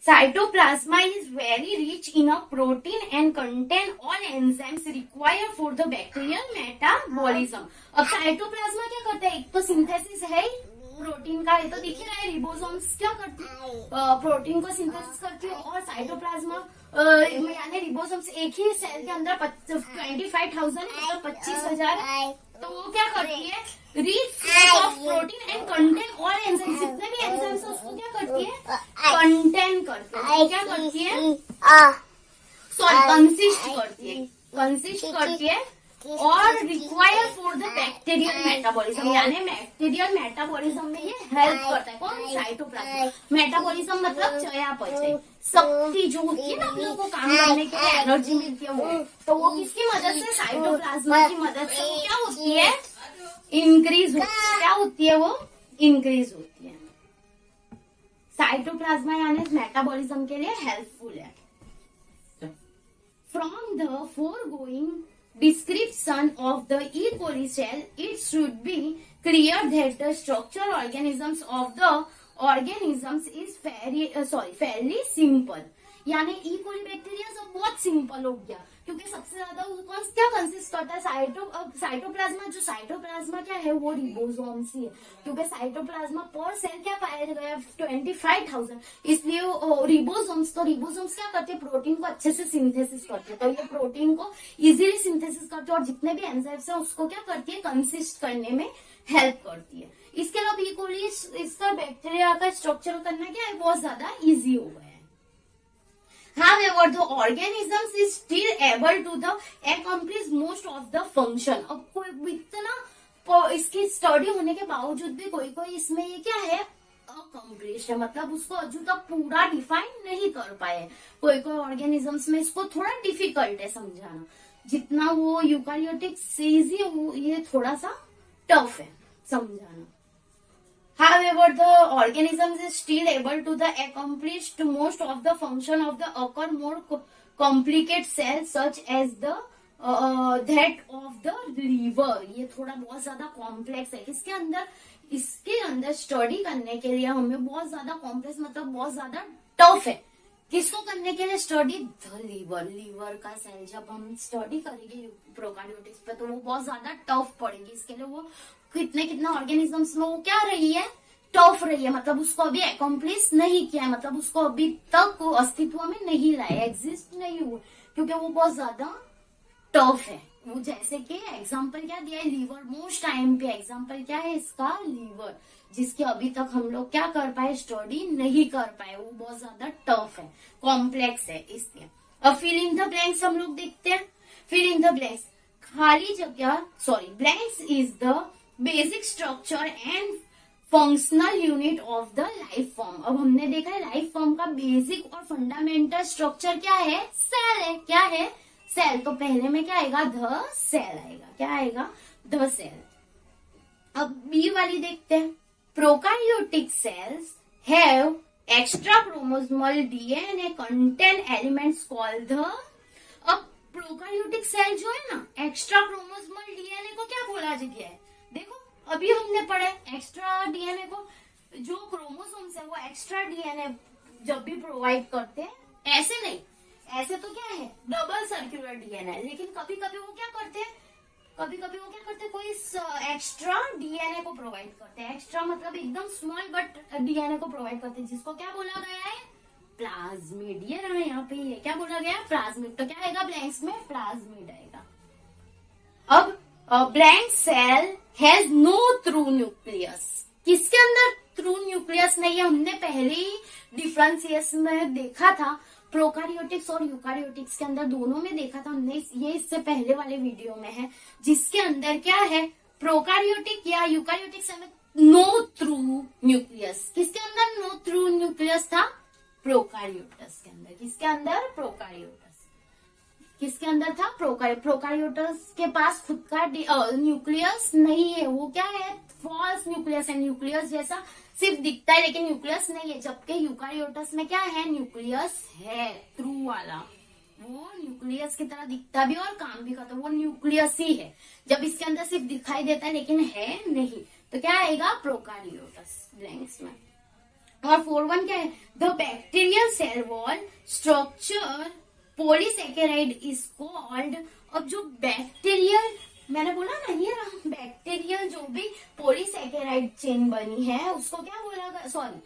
Cytoplasma is very rich in a protein and contain all enzymes required for the bacterial metabolism. अब cytoplasm क्या करता है, एक तो सिंथेसिस है प्रोटीन का, ये तो दिख ही रहा है, रिबोसोम्स क्या करते हैं प्रोटीन को सिंथेसिस करती है, और साइटोप्लाज्मा यानी रिबोसोम्स एक ही सेल के अंदर 25,000 मतलब 25,000, तो वो क्या करती है rich of protein and contain all enzymes, जितने भी एंजाइम्स है उसको क्या करती है कंटेन करती है, क्या करती है सॉरी कंसिस्ट करती है और require for the bacterial metabolism, यानी बैक्टीरियल मेटाबॉलिज्म में ये हेल्प करता है। कौन? साइटोप्लाज्म। मेटाबॉलिज्म मतलब चयापचय, शक्ति जो होती है ना हम लोग को काम करने के लिए एनर्जी मिलती है वो, तो वो किसकी मदद से? साइटोप्लाज्मा की मदद से वो क्या होती है इंक्रीज होती है, क्या होती है वो इंक्रीज होती है। साइटोप्लाज्मा यानी मेटाबॉलिज्म के लिए हेल्पफुल है। From the foregoing description of the E. coli cell, it should be clear that the structural organisms of the organisms is fairly simple। यानी ई कोली बैक्टीरिया सब बहुत सिंपल हो गया, क्योंकि सबसे ज्यादा क्या कंसिस्ट करता है साइटोप्लाज्मा। जो साइटोप्लाज्मा क्या है वो रिबोसोम्स ही है, क्योंकि साइटोप्लाज्मा पर सेल क्या पाया गया 25,000, इसलिए रिबोसोम्स, तो रिबोसोम्स क्या करते हैं प्रोटीन को अच्छे से सिंथेसिस करते हैं, तो ये प्रोटीन को इजीली सिंथेसिस करते हैं और जितने भी एंजाइम्स है उसको क्या करती है कंसिस्ट करने में हेल्प करती है। इसके अलावा ई कोली इसका बैक्टीरिया का स्ट्रक्चर करना क्या है बहुत ज्यादा इजी हो गया है। However, the organisms is still able to accomplish most of the function। अब कोई इतना इसकी स्टडी होने के बावजूद भी कोई इसमें ये क्या है अकम्प्लिश है, मतलब उसको अजू तक पूरा डिफाइन नहीं कर पाए। कोई ऑर्गेनिजम्स में इसको थोड़ा डिफिकल्ट है समझाना, जितना वो यूकारियोटिक से इजी है वो ये थोड़ा सा टफ है समझाना। However, the organism is still able to accomplish most of the function of the occur more complicated cells such as the that of the liver। ये थोड़ा बहुत ज्यादा कॉम्प्लेक्स है। इसके अंदर स्टडी करने के लिए हमें बहुत ज्यादा कॉम्प्लेक्स मतलब बहुत ज्यादा टफ है। किसको करने के लिए स्टडी? द लीवर का सेल जब हम स्टडी करेंगे प्रोकार्योटिक्स पे तो वो बहुत ज्यादा टफ पड़ेगी। इसके लिए वो कितना ऑर्गेनिजम्स में वो क्या रही है टफ रही है, मतलब उसको अभी अकम्प्लिश नहीं किया है, मतलब उसको अभी तक अस्तित्व में नहीं लाया, एग्जिस्ट नहीं हुआ, क्योंकि वो बहुत ज्यादा टफ है। वो जैसे कि एग्जाम्पल क्या दिया है लीवर, मोस्ट टाइम पे एग्जाम्पल क्या है इसका लीवर, जिसके अभी तक हम लोग क्या कर पाए स्टडी नहीं कर पाए, वो बहुत ज्यादा टफ है कॉम्प्लेक्स है इसलिए। अब फिल इन द ब्लैंक्स हम लोग देखते हैं। फिल इन द ब्लैंक्स खाली जगह blanks is the basic structure and functional unit of the life form. अब हमने देखा है लाइफ फॉर्म का बेसिक और फंडामेंटल स्ट्रक्चर क्या है? सेल है। क्या है? सेल। तो पहले में क्या आएगा? द सेल आएगा। क्या आएगा? The cell. अब बी वाली देखते हैं। Prokaryotic cells have extra chromosomal DNA contain elements called the. अब प्रोकार्योटिक सेल जो है ना एक्स्ट्रा क्रोमोसोमल डीएनए को क्या बोला गया है? देखो अभी हमने पढ़ा एक्स्ट्रा डीएनए को, जो क्रोमोसोम्स है वो एक्स्ट्रा डीएनए जब भी प्रोवाइड करते हैं, ऐसे नहीं, ऐसे तो क्या है डबल सर्कुलर डीएनए, लेकिन कभी कभी वो क्या करते हैं कोई एक्स्ट्रा डीएनए को प्रोवाइड करते हैं। एक्स्ट्रा मतलब एकदम स्मॉल बट डीएनए को प्रोवाइड करते हैं, जिसको क्या बोला गया है? प्लाज्मिड। ये रहा यहाँ पे, ये क्या बोला गया? प्लाज्मिड। तो क्या आएगा ब्लैंक्स में? प्लाज्मिड आएगा। अब blank cell has no true nucleus. किसके अंदर थ्रू न्यूक्लियस नहीं है? हमने पहले ही डिफरेंशिएशन में देखा था, प्रोकार्योटिक्स और यूकार्योटिक्स के अंदर दोनों में देखा था हमने। ये इससे पहले वाले वीडियो में है, जिसके अंदर क्या है प्रोकार्योटिक या यूकार्योटिक्स में नो थ्रू न्यूक्लियस। किसके अंदर नो थ्रू न्यूक्लियस था? प्रोकार्योटस के अंदर। किसके अंदर? प्रोकार्योटस। किसके अंदर था? प्रोकार्योटस के पास खुद का न्यूक्लियस नहीं है। वो क्या है? फॉल्स न्यूक्लियस है। न्यूक्लियस जैसा सिर्फ दिखता है लेकिन न्यूक्लियस नहीं है, जबकि यूकार्योटस में क्या है? न्यूक्लियस है थ्रू वाला। वो न्यूक्लियस की तरह दिखता भी और काम भी करता है, वो न्यूक्लियस ही है। जब इसके अंदर सिर्फ दिखाई देता है लेकिन है नहीं, तो क्या आएगा? प्रोकार्योटस ब्लैंक्स में। और 4-1 क्या है? The bacterial cell wall structure polysaccharide is called। अब जो बैक्टीरियल, मैंने बोला ना ये बैक्टीरियल जो भी पॉलीसैकेराइड चेन बनी है उसको क्या बोला गया, sorry,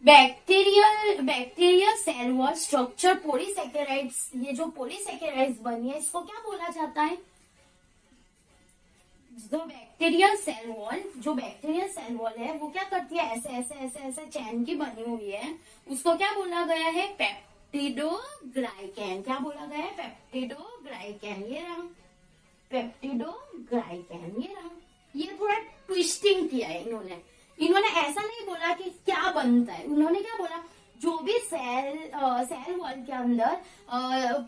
bacterial cell wall structure polysaccharides, ये जो पॉलीसैकेराइड्स बनी है इसको क्या बोला जाता है? जो बैक्टीरियल सेल वॉल, जो बैक्टीरियल सेल वॉल है वो क्या करती है, ऐसे ऐसे ऐसे ऐसे चैन की बनी हुई है, उसको क्या बोला गया है? पेप्टिडोग्लाइकैन। क्या बोला गया है? पेप्टिडोग्लाइकैन। ये रहा पेप्टिडोग्लाइकैन, ये रहा। ये थोड़ा ट्विस्टिंग किया है इन्होंने ऐसा नहीं बोला कि क्या बनता है, उन्होंने क्या बोला, जो भी सेल वॉल के अंदर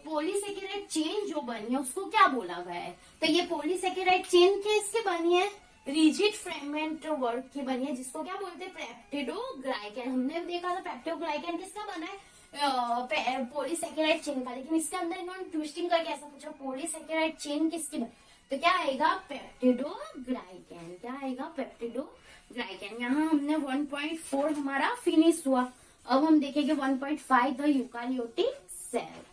पॉलीसेकेराइड चेन जो बनी है उसको क्या बोला गया है? तो ये पॉलीसेकेराइड चेन किसकी बनी है? रिजिड फ्रेगमेंट वर्क की बनी है, जिसको क्या बोलते हैं? पेप्टिडोग्लाइकैन। हमने देखा था पेप्टिडोग्लाइकैन किसका बना है? पॉलीसेकेराइड चेन का। लेकिन इसके अंदर इन्होंने ट्विस्टिंग करके ऐसा पूछा, पॉलीसेकेराइड चेन किसकी बनी? तो क्या आएगा? पेप्टिडोग्लाइकैन। क्या आएगा? पेप्टिडोग्लाइकैन। यहाँ हमने 1.4 हमारा फिनिश हुआ। अब हम देखेंगे 1.5 द यूकारियोटिक सेल।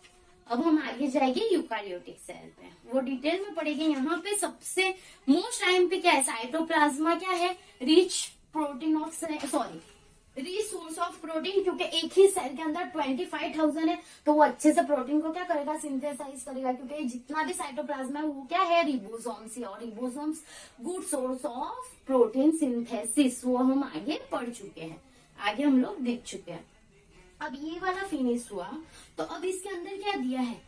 अब हम आगे जाएंगे यूकारियोटिक सेल पे, वो डिटेल में पढ़ेंगे। यहाँ पे सबसे मोस्ट टाइम पे क्या है? साइटोप्लाज्मा क्या है? Rich protein of, sorry, rich source of protein, क्योंकि एक ही सेल के अंदर 25,000 है तो वो अच्छे से प्रोटीन को क्या करेगा? सिंथेसाइज करेगा, क्योंकि जितना भी साइटोप्लाज्मा है वो क्या है? रिबोसोम्स। और ribosomes good source of protein synthesis, वो हम आगे पढ़ चुके हैं, आगे हम लोग देख चुके हैं। अब ये वाला फिनिश हुआ, तो अब इसके अंदर क्या दिया है?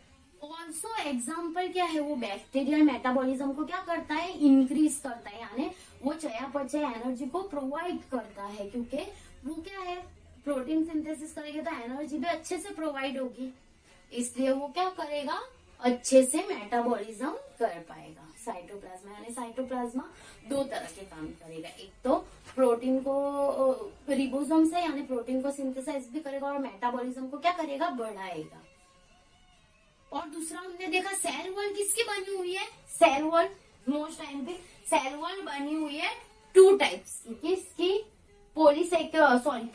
ऑल्सो एग्जाम्पल क्या है? वो बैक्टीरियल मेटाबॉलिज्म को क्या करता है? इंक्रीज करता है, यानी वो चयापचय एनर्जी को प्रोवाइड करता है, क्योंकि वो क्या है? प्रोटीन सिंथेसिस करेगा तो एनर्जी भी अच्छे से प्रोवाइड होगी, इसलिए वो क्या करेगा? अच्छे से मेटाबॉलिज्म कर पाएगा। साइटोप्लाज्मा, यानी साइटोप्लाज्मा दो तरह के काम करेगा, एक तो प्रोटीन को रिबोसोम से यानी प्रोटीन को सिंथेसाइज भी करेगा और मेटाबॉलिज्म को क्या करेगा? बढ़ाएगा। और दूसरा हमने देखा सेल वॉल किसकी बनी हुई है? सेल वॉल मोस्ट टाइम पे सेल वॉल बनी हुई है 2 टाइप्स की, किसकी?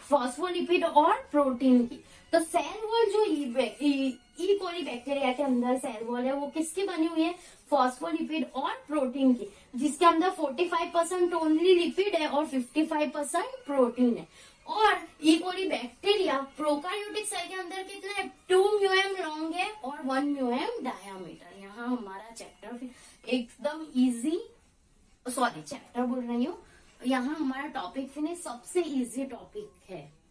फॉस्फोलिपिड और प्रोटीन की। तो सेल वॉल जो ई कोली बैक्टीरिया के अंदर सेल वॉल है वो किसकी बनी हुई है? फॉस्फोलिपिड और प्रोटीन की, जिसके अंदर 45% ओनली लिपिड है और 55% प्रोटीन है। और ई कोली बैक्टीरिया प्रोकार्योटिक सेल के अंदर कितना है? 2 म्यूएम लॉन्ग है और 1 म्यूएम डायामीटर। यहाँ हमारा चैप्टर एकदम इजी, सॉरी चैप्टर बोल रही हूँ, यहाँ हमारा टॉपिक फिनिश, सबसे इजी टॉपिक है।